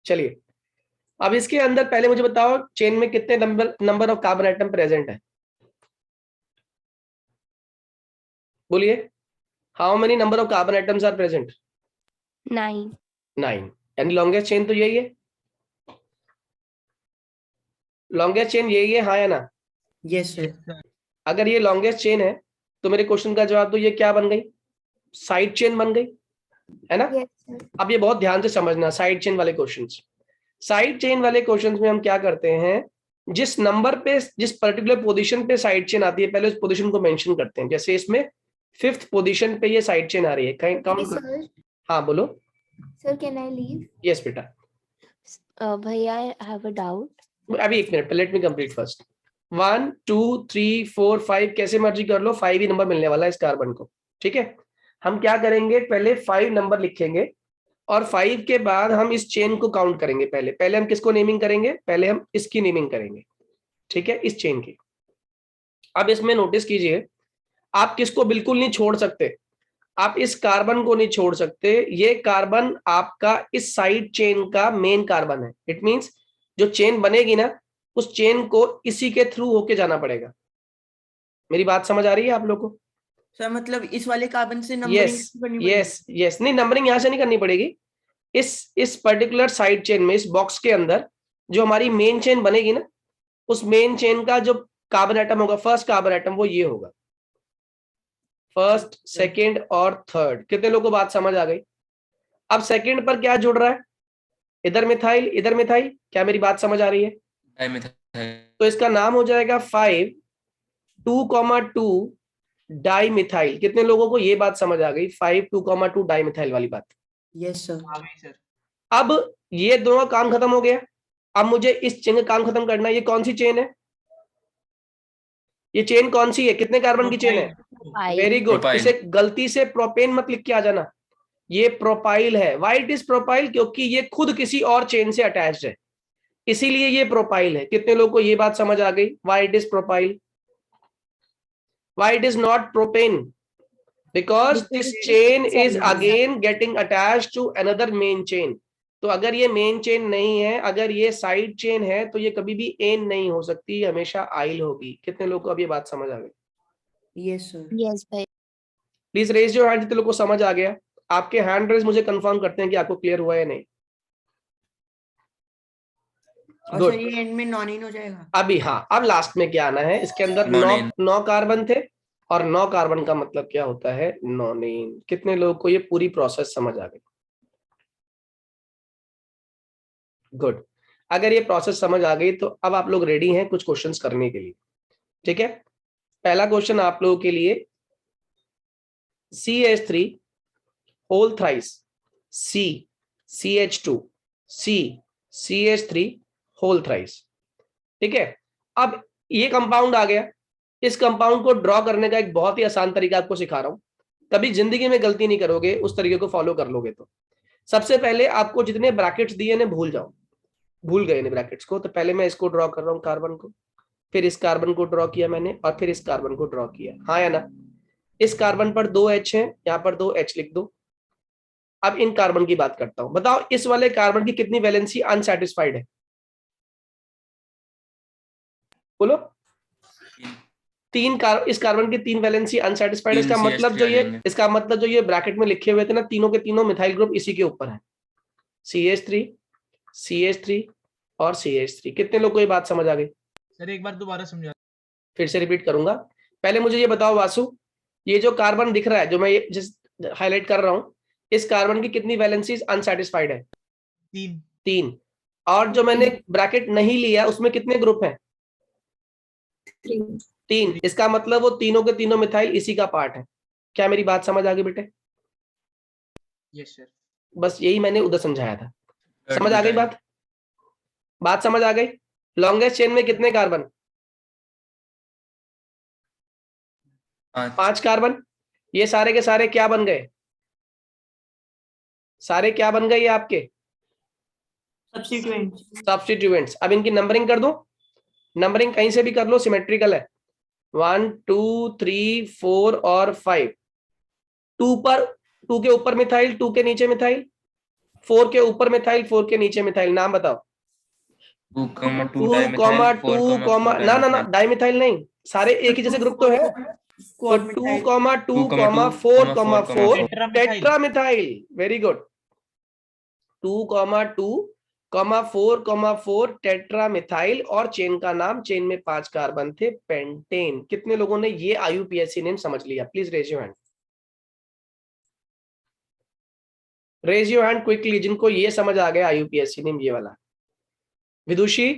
चलिए, अब इसके अंदर पहले मुझे बताओ चेन में कितने number of carbon atom present है, बोलिए। How many number of carbon atoms are present? 9। यानी लॉन्गेस्ट चेन तो यही है, लॉन्गेस्ट चेन यही है, हाँ या ना? Yes sir. अगर ये लॉन्गेस्ट चेन है तो मेरे क्वेश्चन का जवाब तो ये क्या बन गई, साइड चेन बन गई, है ना। Yes sir. अब ये बहुत ध्यान से समझना साइड चेन वाले क्वेश्चंस। साइड चेन वाले क्वेश्चंस में हम क्या करते हैं, जिस नंबर पे, जिस पर्टिकुलर पोजीशन पे साइड चेन आती है पहले उस पोजीशन को मेंशन करते हैं। जैसे इसमें 5th पोजीशन पे ये साइड चेन आ रही है, कहीं काउंट। सर, हाँ बोलो। Sir can I leave? Yes बेटा। भैया आई हैव अ डाउट। अभी एक minute, let me complete first. 1 2 3 4 5 कैसे मर्जी कर लो, 5 ही नंबर मिलने वाला है इस कार्बन को। ठीक है, हम क्या करेंगे, पहले 5 नंबर लिखेंगे और 5 के बाद हम इस चेन को काउंट करेंगे। पहले हम किसको नेमिंग करेंगे, पहले हम इसकी नेमिंग करेंगे। ठीक है, इस चेन की। अब इसमें नोटिस कीजिए, आप किसको बिल्कुल नहीं छोड़ सकते, आप इस कार्बन को नहीं छोड़ सकते। ये कार्बन आपका इस साइड चेन का मेन कार्बन है। इट मींस जो चेन बनेगी ना, उस चेन को इसी के थ्रू होके जाना पड़ेगा। मेरी बात समझ आ रही है आप लोग को? सर मतलब इस वाले कार्बन से नंबरिंग करनी पड़ेगी? यस, नहीं नंबरिंग यहां से नहीं करनी पड़ेगी। इस पर्टिकुलर साइड चेन में, इस बॉक्स के अंदर जो हमारी मेन चेन बनेगी ना, उस मेन चेन का जो कार्बन एटम होगा, फर्स्ट कार्बन एटम, वो ये होगा। फर्स्ट, सेकेंड और थर्ड। कितने लोगों को बात समझ आ गई? अब सेकेंड पर क्या जुड़ रहा है, इधर मिथाइल इधर मिथाइल। क्या मेरी बात समझ आ रही है? डाइमिथाइल। तो इसका नाम हो जाएगा 5 2,2 डाई मिथाइल। कितने लोगों को ये बात समझ आ गई? 5 2,2 डाई मिथाइल वाली बात। Yes sir. आ गई सर। अब ये दोनों काम खत्म हो गया, अब मुझे इस चेन का काम खत्म करना है। ये कौन सी चेन है? ये चेन कौन सी है? कितने कार्बन की चेन है? Very good. प्रोपाइल। इसे गलती से प्रोपेन मत लिख के आ जाना, ये प्रोपाइल है। Why it is propyl? क्योंकि ये खुद किसी और चेन से अटैच्ड है, इसीलिए ये प्रोपाइल है। कितने लोगों को ये बात समझ आ गई? Why it is propyl? Why it is not propane? Because this chain is again getting attached to another main chain. तो अगर ये मेन चेन नहीं है, अगर ये साइड चेन है, तो ये कभी भी एन नहीं हो सकती, हमेशा आइल होगी। कितने लोगों को अब ये बात समझ आ गई? Yes sir. यस भाई। प्लीज रेज योर हैंड जितने लोगों को समझ आ गया। आपके हैंड रेज मुझे कंफर्म करते हैं कि आपको क्लियर हुआ है नहीं। और Good. सर ये एंड में नॉन इन हो जाएगा अभी हाँ, अब लास्ट में क्या आना है? इसके अंदर Nonene. 9 कार्बन थे, और 9 कार्बन का मतलब क्या होता है? नॉनेन। कितने लोगों को ये पूरी प्रोसेस समझ आ गई? गुड। अगर ये प्रोसेस समझ आ गई तो अब आप लोग रेडी हैं कुछ क्वेश्चंस करने के लिए, ठीक है? पहला क्वेश्चन आप लोगों के लिए, CH3 whole thrice CH2 CH3 whole thrice, ठीक है? अब ये कंपाउंड आ गया। इस कंपाउंड को ड्रॉ करने का एक बहुत ही आसान तरीका आपको सिखा रहा हूं, कभी जिंदगी में गलती नहीं करोगे, उस तरीके को फॉलो कर लोगे तो। सबसे पहले आपको जितने ब्रैकेट्स दिए ना भूल जाओ, भूल गए ना ब्रैकेट्स को, तो पहले मैं इसको ड्रॉ कर रहा हूं, कार्बन को, फिर इस कार्बन को ड्रॉ किया मैंने, और फिर इस कार्बन को ड्रॉ किया। हाँ या ना? इस कार्बन पर 2 H है, यहाँ पर 2 H लिख दो। अब इन कार्बन की बात करता हूं, बताओ इस वाले कार्बन की कितनी वैलेंसी अनसैटिस्फाइड है? बोलो। 3 इस कार्बन की 3 वैलेंसी अनसैटिस्फाइड। इसका मतलब जो ये ब्रैकेट में लिखे हुए थे ना, तीनों के तीनों मिथाइल ग्रुप इसी के ऊपर है, CH3 CH3 और CH3। कितने लोग को ये बात समझ आ गई? सर एक बार दोबारा समझा। फिर से रिपीट करूंगा। पहले मुझे ये बताओ वासु, ये जो कार्बन दिख रहा है, जो मैं ये जिस हाईलाइट कर रहा हूं, इस कार्बन की कितनी वैलेंसीज अनसैटिस्फाइड है? 3। और जो मैंने ब्रैकेट नहीं लिया उसमें कितने ग्रुप हैं? 3। इसका मतलब वो तीनों के तीनों मिथाइल इसी का पार्ट है। क्या मेरी बात समझ आ गई बेटे? Yes sir. बस यही मैंने उधर समझाया था। समझ आ गई बात? बात समझ आ गई? लॉन्गेस्ट चेन में कितने कार्बन? 5 कार्बन। ये सारे के सारे क्या बन गए? सारे क्या बन गए ये आपके? सब्स्टिट्यूएंट्स। अब इनकी नंबरिंग कर दो, नंबरिंग कहीं से भी कर लो, सिमेट्रिकल है। 1 2 3 4 और 5। 2 के ऊपर मिथाइल, 2 के नीचे मिथाइल, 4 के ऊपर मिथाइल, 4 के नीचे मिथाइल। नाम बताओ। 2, 2, ना डाइमिथाइल नहीं, सारे एक ही जैसे ग्रुप तो है। तो 2, 2, 4, 4 टेट्रामिथाइल। Very good. 2, 2, 4, 4 टेट्रामिथाइल, और चेन का नाम, चेन में 5 कार्बन थे, पेंटेन। कितने लोगों ने ये IUPAC नेम समझ लिया? Please raise your hand, raise your hand quickly, जिनको ये समझ आ गया IUPAC नेम ये वाला। विदुषी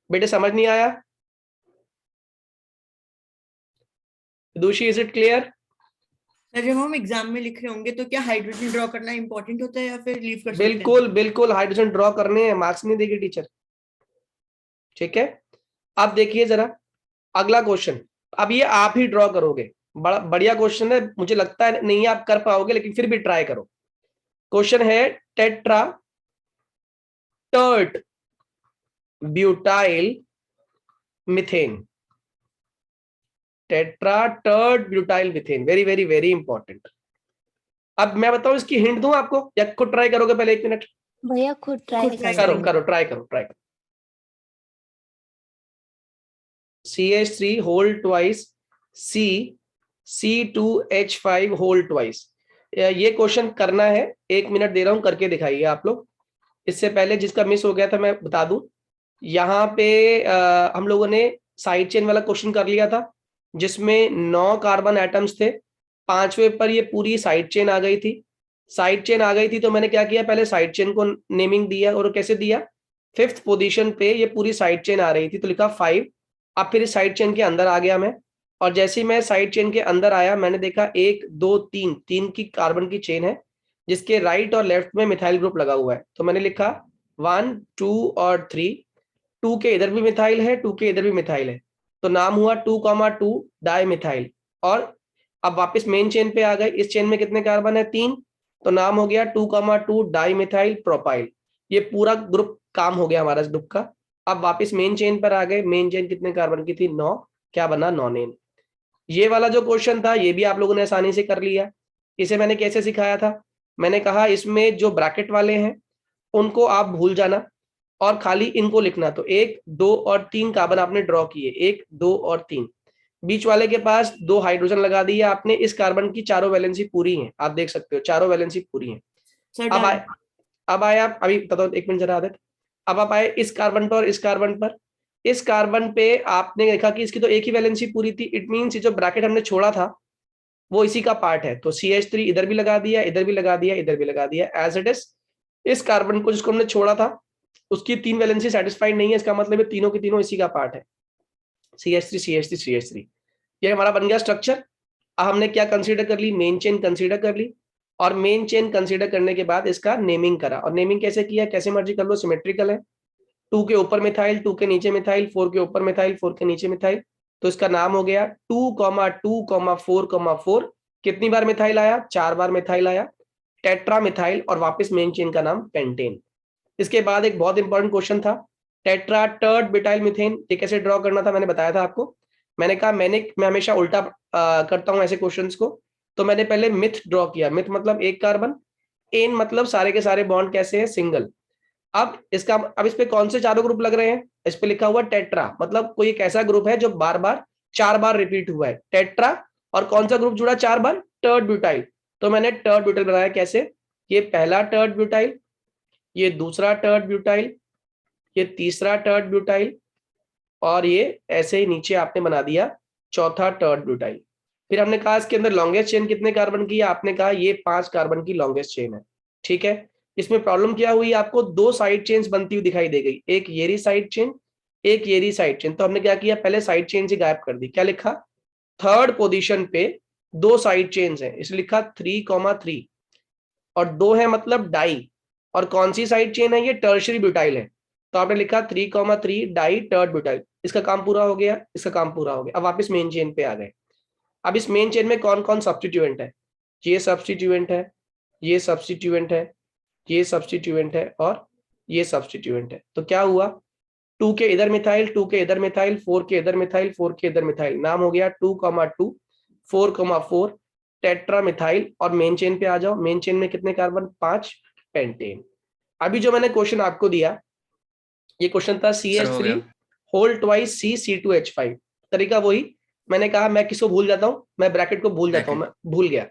बेटे समझ नहीं आया? विदुषी इज इट क्लियर? सर जब हम एग्जाम में लिख रहे होंगे तो क्या हाइड्रोजन ड्रॉ करना इंपॉर्टेंट होता है या फिर लीव कर सकते हैं? बिल्कुल बिल्कुल, हाइड्रोजन ड्रॉ करने हैं, मार्क्स नहीं देगी टीचर, ठीक है? अब देखिए जरा अगला क्वेश्चन, अब ये आप ही ड्रॉ करोगे, बड़ा बढ़िया क्वेश्चन है, मुझे लगता है नहीं आप कर पाओगे, लेकिन फिर भी ट्राई करो। क्वेश्चन है tetra tert butyl methane. Tetra tert butyl methane, very very very important. अब मैं बताऊं इसकी हिंट दूं आपको, या खुद ट्राई करोगे? पहले 1 मिनट भैया खुद ट्राई करो, ट्राई करो। CH3 whole twice C2H5 whole twice. ये क्वेश्चन करना है, 1 मिनट दे रहा हूं, करके दिखाइए आप लोग। इससे पहले जिसका मिस हो गया था मैं बता दूं, यहाँ पे हम लोगों ने साइड चेन वाला क्वेश्चन कर लिया था, जिसमें 9 कार्बन एटम्स थे, 5वें पर ये पूरी साइड चेन आ गई थी। साइड चेन आ गई थी तो मैंने क्या किया, पहले साइड चेन को नेमिंग दिया, और कैसे दिया? 5th पोजीशन पे ये पूरी साइड चेन आ रही थी तो लिखा 5। अब फिर इस साइड चेन के अंदर आ गया मैं, और जैसे ही मैं साइड चेन के अंदर आया, मैंने देखा 1 2 3 3 की कार्बन की चेन है जिसके राइट और लेफ्ट में मिथाइल ग्रुप लगा हुआ है। तो मैंने लिखा 1 2 और 3, 2 के इधर भी मिथाइल है, 2 के इधर भी मिथाइल है, तो नाम हुआ 2,2 डाई मिथाइल। और अब वापस मेन चेन पे आ गए, इस चेन में कितने कार्बन है 3, तो नाम हो गया 2,2 डाई मिथाइल प्रोपाइल। ये पूरा ग्रुप काम हो गया हमारा इस ग्रुप का। अब वापस मेन चेन पर आ गए, मेन चेन कितने कार्बन की थी 9, क्या बना नॉनेन। ये वाला जो क्वेश्चन था ये भी आप लोगों ने आसानी से कर लिया। इसे मैंने कैसे सिखाया था, मैंने कहा इसमें जो ब्रैकेट वाले हैं उनको आप भूल जाना और खाली इनको लिखना। तो 1 2 और 3 कार्बन आपने ड्रॉ किए, 1 2 और 3, बीच वाले के पास 2 हाइड्रोजन लगा दिए आपने। इस कार्बन की चारों वैलेंसी पूरी है, आप देख सकते हो चारों वैलेंसी पूरी है। अब आए आप, अभी बताओ 1 मिनट जरा आदत। अब आप आए इस कार्बन पर और इस कार्बन पर। इस कार्बन पे आपने देखा कि इसकी तो एक ही वैलेंसी पूरी थी, इट मींस ये जो ब्रैकेट हमने छोड़ा था वो इसी का पार्ट है। तो CH3 इधर भी लगा दिया, इधर भी लगा दिया, इधर भी लगा दिया, एज इट इज। इस कार्बन को जिसको हमने छोड़ा था उसकी 3 वैलेंसी सेटिस्फाइड नहीं है, इसका मतलब है तीनों की तीनों इसी का पार्ट है, CH3 CH3 CH3। ये हमारा बन गया स्ट्रक्चर। अब हमने क्या कंसीडर कर ली, मेन चेन कंसीडर कर ली, और मेन चेन कंसीडर करने के बाद इसका नेमिंग करा। और नेमिंग कैसे किया, कैसे मर्जी कर लो, सिमेट्रिकल है। 2 के ऊपर मिथाइल, 2 के नीचे मिथाइल, 4 के ऊपर मिथाइल, 4 के नीचे मिथाइल, तो इसका नाम हो गया 2,2,4,4। कितनी बार मिथाइल आया, 4 बार मिथाइल आया, टेट्रा मिथाइल, और वापस मेन चेन का नाम पेंटेन। इसके बाद एक बहुत इंपॉर्टेंट क्वेश्चन था, टेट्रा टर्ड ब्यूटाइल मीथेन। ये कैसे ड्रॉ करना था मैंने बताया था आपको। मैंने कहा मैं हमेशा उल्टा करता हूं ऐसे क्वेश्चंस को। तो मैंने पहले मिथ ड्रॉ किया, मिथ मतलब एक कार्बन, एन मतलब सारे के सारे बॉन्ड कैसे हैं, सिंगल। अब इस पे कौन से चारों ग्रुप लग रहे हैं, इस पे लिखा हुआ टेट्रा, मतलब कोई एक ऐसा ग्रुप है जो बार बार 4 बार रिपीट हुआ है, टेट्रा। और कौन सा ग्रुप जुड़ा 4 बार, टर्ड ब्यूटाइल। तो मैंने टर्ड ब्यूटाइल बनाया कैसे, ये पहला टर्ड ब्यूटाइल, ये दूसरा टर्ड ब्यूटाइल, ये तीसरा टर्ड ब्यूटाइल, और ये ऐसे ही नीचे आपने बना दिया चौथा टर्ड ब्यूटाइल। फिर हमने कहा इसके अंदर लॉन्गेस्ट चेन कितने कार्बन की है, आपने कहा ये 5 कार्बन की लॉन्गेस्ट चेन है। ठीक है, इसमें प्रॉब्लम क्या हुई, आपको 2 साइड चेन्स बनती हुई दिखाई दे गई, एक येरी साइड चेन, एक येरी साइड चेन। तो हमने क्या किया, पहले साइड चेन से गायब कर दी, क्या लिखा, थर्ड पोजीशन पे 2 साइड चेन्स है, इसलिए लिखा 3,3, और 2 है मतलब डाई। और कौन सी साइड चेन है, ये टर्शियरी ब्यूटाइल है, तो आपने लिखा 3,3 डाई टर्ड ब्यूटाइल। इसका काम पूरा हो गया, इसका काम पूरा हो गया। अब वापस मेन चेन पे आ गए। अब इस मेन चेन में कौन कौन सब्स्टिट्यूएंट है, ये सब्स्टिट्यूएंट है, ये सब्स्टिट्यूएंट है, ये सब्स्टिट्यूएंट है, और ये सब्स्टिट्यूएंट है। तो क्या हुआ, 2 के इधर मिथाइल, 2 के इधर मिथाइल, 4 के इधर मिथाइल, 4 के इधर मिथाइल, नाम हो गया 2,2 4,4 टेट्रा मिथाइल। और मेन चेन पे आ जाओ, मेन चेन में कितने कार्बन, 5 पेंटेन। अभी जो मैंने क्वेश्चन आपको दिया, ये क्वेश्चन था CH3 होल ट्वाइस C2H5। तरीका वही, मैंने कहा मैं किसको भूल जाता हूं, मैं ब्रैकेट को भूल जाता हूं, मैं भूल गया।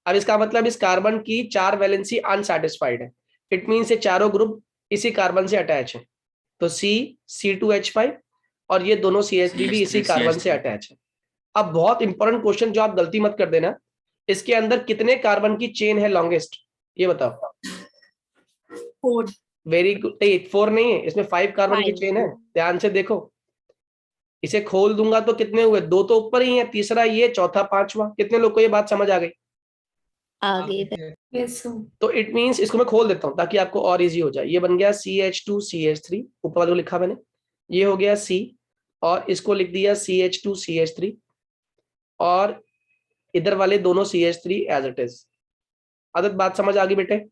अब इसका मतलब इस कार्बन की 4 वैलेंसी अनसैटिस्फाइड है, इट मींस ये चारों ग्रुप इसी कार्बन से अटैच है। तो C2H5 और ये दोनों CH3 भी इसी कार्बन से अटैच है। अब बहुत इंपॉर्टेंट क्वेश्चन जो आप गलती मत कर देना, इसके अंदर कितने कार्बन की चेन है लॉन्गेस्ट, ये बताओ। 4। वेरी गुड, 4 नहीं है, इसमें 5 कार्बन की चेन है, ध्यान से देखो। इसे खोल दूंगा तो कितने हुए, 2 तो ऊपर ही है, तीसरा ये, चौथा पांचवा। कितने लोग को ये बात समझ आ गई, Yes, sir. तो इट मींस इसको मैं खोल देता हूं ताकि आपको और इजी हो जाए। ये बन गया CH2 CH3, ऊपर वाले को लिखा मैंने, ये हो गया C, और इसको लिख दिया CH2 CH3, और इधर वाले दोनों CH3 एज इट इज। आदत बात समझ आ गई बेटे,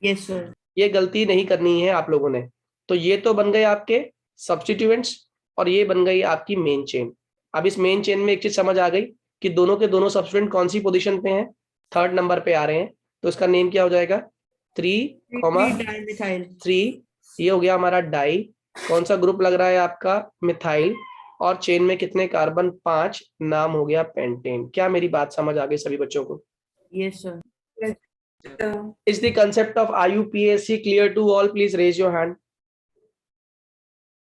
यस सर। ये गलती नहीं करनी है आप लोगों ने। तो ये तो बन गए आपके सब्स्टिट्यूएंट्स, और ये बन गई आपकी मेन चेन। अब इस मेन चेन में एक चीज समझ आ गई कि दोनों के दोनों सब्स्टिट्यूएंट कौन सी पोजीशन पे हैं, 3rd नंबर पे आ रहे हैं। तो इसका नेम क्या हो जाएगा, 3,3। ये हो गया हमारा डाई। कौन सा ग्रुप लग रहा है आपका, मिथाइल, और चेन में कितने कार्बन, 5, नाम हो गया पेंटेन। क्या मेरी बात समझ आ गई सभी बच्चों को? Yes sir. Is the concept of IUPAC clear to all? Please raise your hand.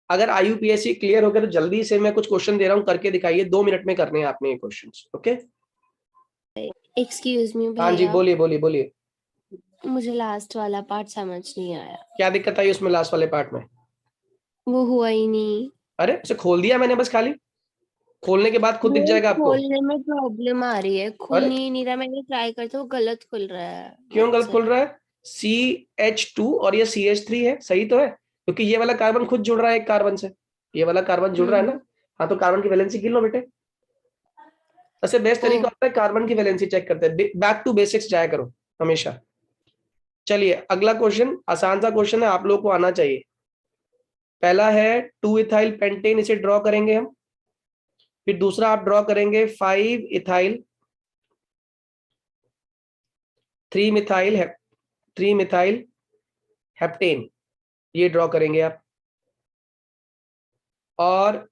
अगर IUPAC क्लियर हो गया तो जल्दी से मैं कुछ क्वेश्चन दे रहा हूं, करके दिखाइए, 2 मिनट में करने हैं आपने ये क्वेश्चंस। ओके, एक्सक्यूज मी हाँ जी, भैया, बोलिए बोलिए बोलिए। मुझे लास्ट वाला पार्ट समझ नहीं आया, क्या दिक्कत आई उसमें लास्ट वाले पार्ट में? वो हुआ ही नहीं। अरे उसे खोल दिया मैंने बस खाली। खोलने के बाद खुद दिख वो जाएगा आपको। खोलने में प्रॉब्लम आ रही है, खुल अरे ही नहीं रहा, मैंने ट्राई करता वो गलत खुल रहा है क्यों गलत मुझसे। खुल रहा है? CH2 और ये CH3 है, सही तो है, क्योंकि ये वाला कार्बन खुद जुड़ रहा है एक कार्बन से, ये वाला कार्बन जुड़ रहा है ना। हाँ, तो कार्बन की वैलेंसी गिन लो बेटे। सबसे बेस्ट तरीका होता है कार्बन की वैलेंसी चेक करते हैं, बैक टू बेसिक्स जाया करो हमेशा। चलिए अगला क्वेश्चन, आसान सा क्वेश्चन है, आप लोगों को आना चाहिए। पहला है 2 इथाइल पेंटेन, इसे ड्रॉ करेंगे हम। फिर दूसरा आप ड्रॉ करेंगे 5 इथाइल 3 मिथाइल हेप्टेन, ये ड्रॉ करेंगे आप। और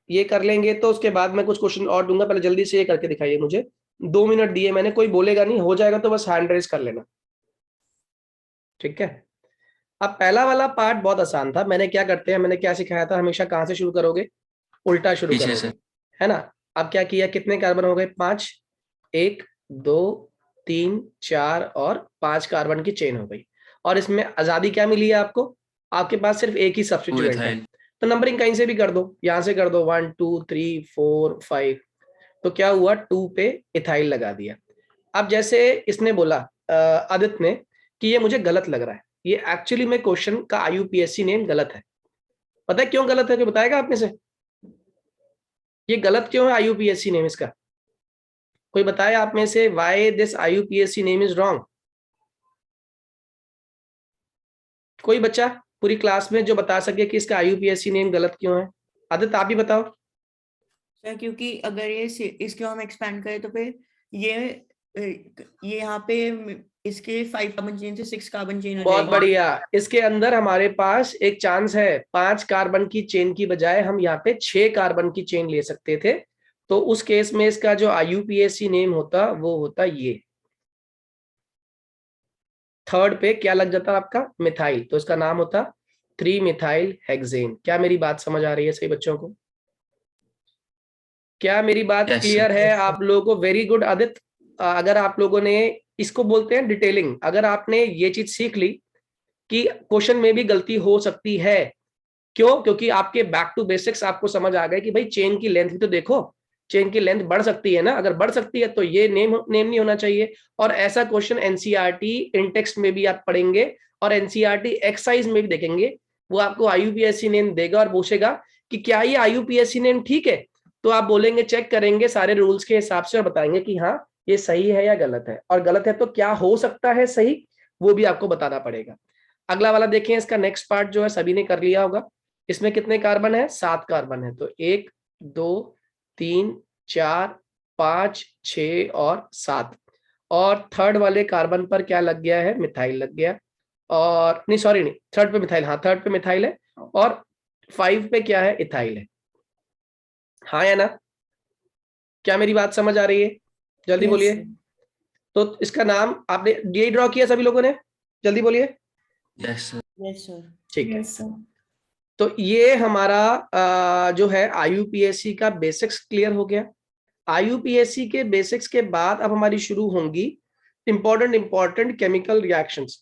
ये कर लेंगे तो उसके बाद मैं कुछ क्वेश्चन और दूंगा, पहले जल्दी से ये करके दिखाइए मुझे। 2 मिनट दिए मैंने, कोई बोलेगा नहीं, हो जाएगा तो बस हैंड रेज कर लेना, ठीक है। अब पहला वाला पार्ट बहुत आसान था, मैंने क्या करते हैं, मैंने क्या सिखाया था, हमेशा कहां से शुरू करोगे? उल्टा शुरू पीछे करोगे, से। है ना। अब क्या किया, कितने कार्बन हो गए? 5, 1 2 3 4 और 5 कार्बन की चेन हो गई। और इसमें आजादी क्या मिली है आपको? आपके पास सिर्फ एक ही 2 सब्स्टिट्यूएंट है, इथाइल। तो नंबरिंग कहीं से भी कर दो, यहां से कर दो 1 2 3 4 5। तो क्या हुआ, 2 पे इथाइल लगा दिया। अब जैसे इसने बोला आदित्य ने कि ये मुझे गलत लग रहा है, ये एक्चुअली में क्वेश्चन का IUPAC नेम गलत है। पता है क्यों गलत है? कोई बताएगा आप में से? ये गलत क्यों है IUPAC नेम इसका? कोई बताए आप में से why this IUPAC name is wrong? कोई बच्चा पूरी क्लास में जो बता सके कि इसका IUPAC नेम गलत क्यों है? आदित्य आप भी बताओ। सर क्योंकि अगर ये इसको हम एक्सपैंड करें तो फिर ये यहाँ पे इसके 5 कार्बन चेन से 6 कार्बन चेन हो बहुत जाएगी। बढ़िया, इसके अंदर हमारे पास एक चांस है, 5 कार्बन की चेन की बजाय हम यहाँ पे 6 कार्बन की चेन ले सकते थे। तो उस केस में इसका जो IUPAC नेम होता वो होता ये, थर्ड पे क्या लग जाता आपका? मिथाइल, तो इसका नाम होता 3 मिथाइल हेक्सेन। क्या मेरी बात समझ आ रही है सही बच्चों को? क्या मेरी बात Yes, क्लियर sir. है आप लोगों को? Very good Aditya. अगर आप लोगों ने, इसको बोलते हैं डिटेलिंग, अगर आपने ये चीज सीख ली कि क्वेश्चन में भी गलती हो सकती है, क्यों? क्योंकि आपके बैक टू बेसिक्स आपको समझ आ गए कि भाई चेन की लेंथ भी तो देखो, चेन की लेंथ बढ़ सकती है ना, अगर बढ़ सकती है तो ये नेम नहीं होना चाहिए। और ऐसा क्वेश्चन एनसीईआरटी इन टेक्स्ट में भी आप पढ़ेंगे और एनसीईआरटी एक्सरसाइज में भी देखेंगे, वो आपको IUPAC नेम देगा और पूछेगा कि क्या ये IUPAC नेम ठीक है, तो आप बोलेंगे, चेक करेंगे सारे रूल्स के हिसाब से और बताएंगे कि हाँ ये सही है या गलत है, और गलत है तो क्या हो सकता है सही, वो भी आपको बताना पड़ेगा। अगला वाला देखें, इसका नेक्स्ट पार्ट जो है सभी ने कर लिया होगा। इसमें कितने कार्बन है? 7 कार्बन है, तो 1 2 3 4 5 6 और 7। और थर्ड वाले कार्बन पर क्या लग गया है? मिथाइल लग गया। और नहीं सॉरी नहीं, थर्ड पे मिथाइल, हाँ थर्ड पे मिथाइल है, और 5 पे क्या है? इथाइल है। हाँ या ना? क्या मेरी बात समझ आ रही है? जल्दी Yes, बोलिए। sir. तो इसका नाम आपने ये ड्रॉ किया सभी लोगों ने? जल्दी बोलिए। Yes, sir. Yes, sir. ठीक है, Yes, sir. तो ये हमारा जो है IUPAC का बेसिक्स क्लियर हो गया। IUPAC के बेसिक्स के बाद अब हमारी शुरू होंगी इंपॉर्टेंट केमिकल रिएक्शंस,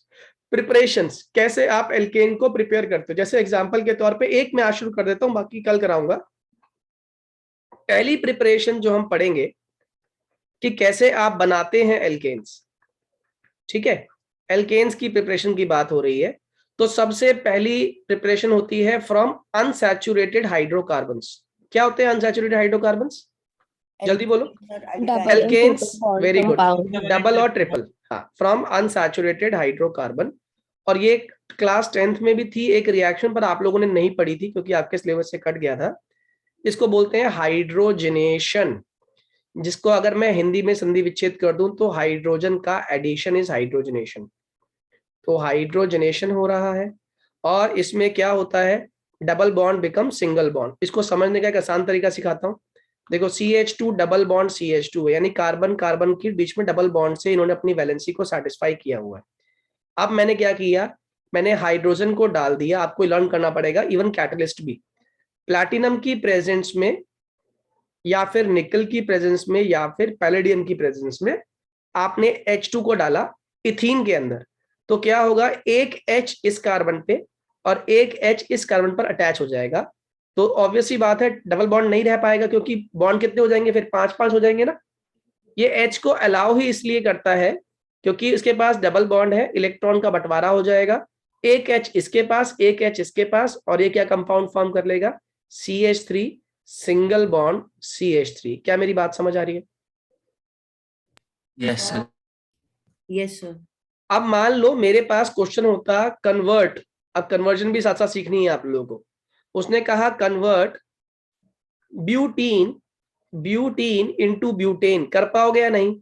प्रिपरेशंस, कैसे आप एल्केन को प्रिपेयर करते हो। जैसे एग्जांपल के तौर पे एक मैं आज शुरू कर देता हूं, बाकी कल कराऊंगा। पहली प्रिपरेशन जो हम पढ़ेंगे कि कैसे आप बनाते हैं एल्केन्स, ठीक है, एल्केन्स की प्रिपरेशन की बात हो रही है। तो सबसे पहली प्रिपरेशन होती है फ्रॉम अनसैचुरेटेड हाइड्रोकार्बन्स। क्या होते हैं अनसैचुरेटेड हाइड्रोकार्बन्स? जल्दी बोलो। Double alkenes, bond very good, compound. Double और ट्रिपल, हाँ, फ्रॉम अनसैचुरेटेड हाइड्रोकार्बन। और ये क्लास 10th में भी थी एक रिएक्शन, पर आप लोगों ने नहीं पढ़ी थी क्योंकि आपके सिलेबस से कट गया था। इसको बोलते हैं हाइड्रोजनेशन, जिसको अगर मैं हिंदी में संधि विच्छेद कर दूं तो हाइड्रोजन का एडिशन इज हाइड्रोजनेशन। तो हाइड्रोजनेशन हो रहा है, और इसमें क्या होता है? Double bond become single bond. इसको समझने का एक आसान तरीका सिखाता हूं। देखो CH2 डबल बॉन्ड CH2 है, यानी कार्बन कार्बन के बीच में डबल बॉन्ड से इन्होंने अपनी वैलेंसी को सेटिस्फाई किया हुआ है। अब मैंने क्या किया, मैंने हाइड्रोजन को डाल दिया। आपको लर्न करना पड़ेगा, इवन कैटलिस्ट भी। प्लैटिनम की प्रेजेंस में या फिर निकल की प्रेजेंस में या फिर पैलेडियम की प्रेजेंस में आपने H2 को डाला इथीन के अंदर, तो क्या होगा? एक H इस कार्बन पे और एक H इस कार्बन पर अटैच हो जाएगा, तो ऑब्वियसली बात है डबल बॉन्ड नहीं रह पाएगा, क्योंकि बॉन्ड कितने हो जाएंगे फिर, 5-5 हो जाएंगे ना। ये H को अलाउ ही इसलिए करता है क्योंकि इसके पास डबल बॉन्ड है, इलेक्ट्रॉन का बंटवारा हो जाएगा, एक H इसके पास, एक H इसके पास, और ये क्या कंपाउंड फॉर्म कर लेगा, CH3 सिंगल बॉन्ड CH3। क्या मेरी बात समझ आ रही है? Yes sir. Yes sir. अब मान लो मेरे पास क्वेश्चन होता कन्वर्ट, अब कन्वर्जन भी साथ साथ सीखनी है आप लोगों को। उसने कहा कन्वर्ट ब्यूटीन इनटू ब्यूटेन, कर पाओगे या नहीं?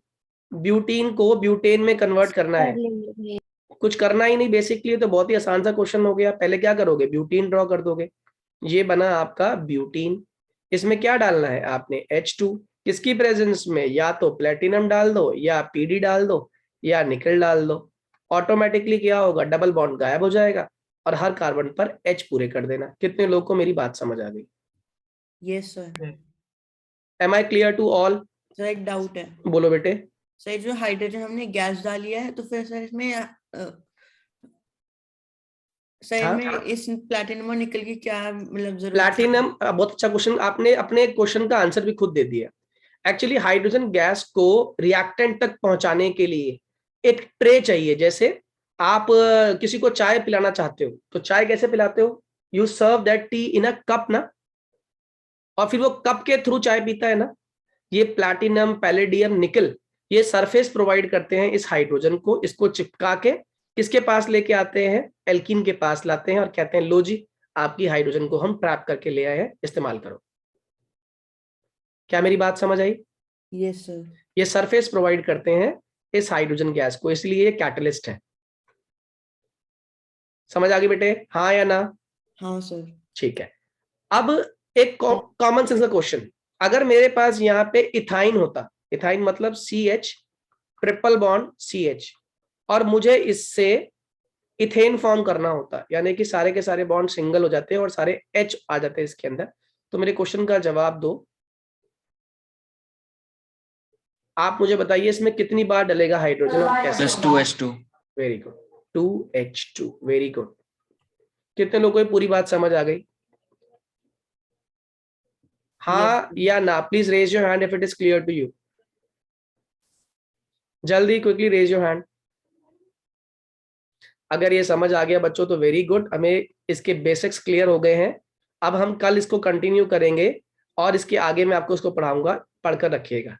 ब्यूटीन को ब्यूटेन में कन्वर्ट करना है, कर लेंगे भैया। कुछ करना ही नहीं बेसिकली, तो बहुत ही आसान सा क्वेश्चन हो गया। पहले क्या करोगे, ब्यूटीन ड्रॉ कर दोगे, ये बना आपका ब्यूटीन। इसमें क्या डालना है आपने, H2, किसकी प्रेजेंस में, या तो प्लेटिनम डाल दो, या PD डाल दो, या निकल डाल दो। ऑटोमेटिकली क्या होगा, डबल बॉन्ड गायब हो जाएगा और हर कार्बन पर H पूरे कर देना। कितने लोग को मेरी बात समझ आ गई? Yes sir. Am I clear to all? Sir एक डाउट है बोलो बेटे। सर, जो हाइड्रोजन हमने गैस डाली है तो फिर सर इसमें सर हाँ? में इस प्लैटिनम और निकल की क्या मतलब जरूरत? प्लैटिनम, बहुत अच्छा क्वेश्चन, आपने अपने क्वेश्चन का आंसर भी खुद दे दिया। एक्चुअली हाइड्रोजन गैस को रिएक्टेंट तक पहुंचाने के लिए एक ट्रे चाहिए। जैसे आप किसी को चाय पिलाना चाहते हो तो चाय कैसे पिलाते हो, you serve that tea in a cup ना, और फिर वो कप के थ्रू चाय पीता है ना। ये प्लैटिनम, पैलेडियम, निकल, ये सरफेस प्रोवाइड करते हैं इस हाइड्रोजन को। इसको चिपका के किसके पास लेके आते हैं, एल्कीन के पास लाते हैं और कहते हैं लो जी, आपकी हाइड्रोजन को हम ट्रैप करके ले आए हैं, इस्तेमाल करो। क्या मेरी बात समझ आई? Yes sir. ये सरफेस प्रोवाइड करते हैं इस हाइड्रोजन गैस को, इसलिए ये कैटलिस्ट है। समझ आ गई बेटे, हाँ या ना? हाँ सर। ठीक है। अब एक कॉमन सेंस का क्वेश्चन, अगर मेरे पास यहाँ पे इथाइन होता, इथाइन मतलब CH ट्रिपल बॉन्ड CH, और मुझे इससे इथेन फॉर्म करना होता, यानी कि सारे के सारे बॉन्ड सिंगल हो जाते हैं और सारे H आ जाते हैं इसके अंदर, तो मेरे क्वेश्चन का जवाब दो। आप मुझे बताइए इसमें कितनी बार डलेगा हाइड्रोजन और कैसे? +2H2। Very good, 2H2, very good. कितने लोगों को पूरी बात समझ आ गई? हाँ या ना? Please raise your hand if it is clear to you. जल्दी क्विकली रेज योर हैंड। अगर ये समझ आ गया बच्चों तो वेरी गुड, हमें इसके बेसिक्स क्लियर हो गए हैं। अब हम कल इसको कंटिन्यू करेंगे और इसके आगे मैं आपको इसको पढ़ाऊंगा, पढ़कर रखिएगा।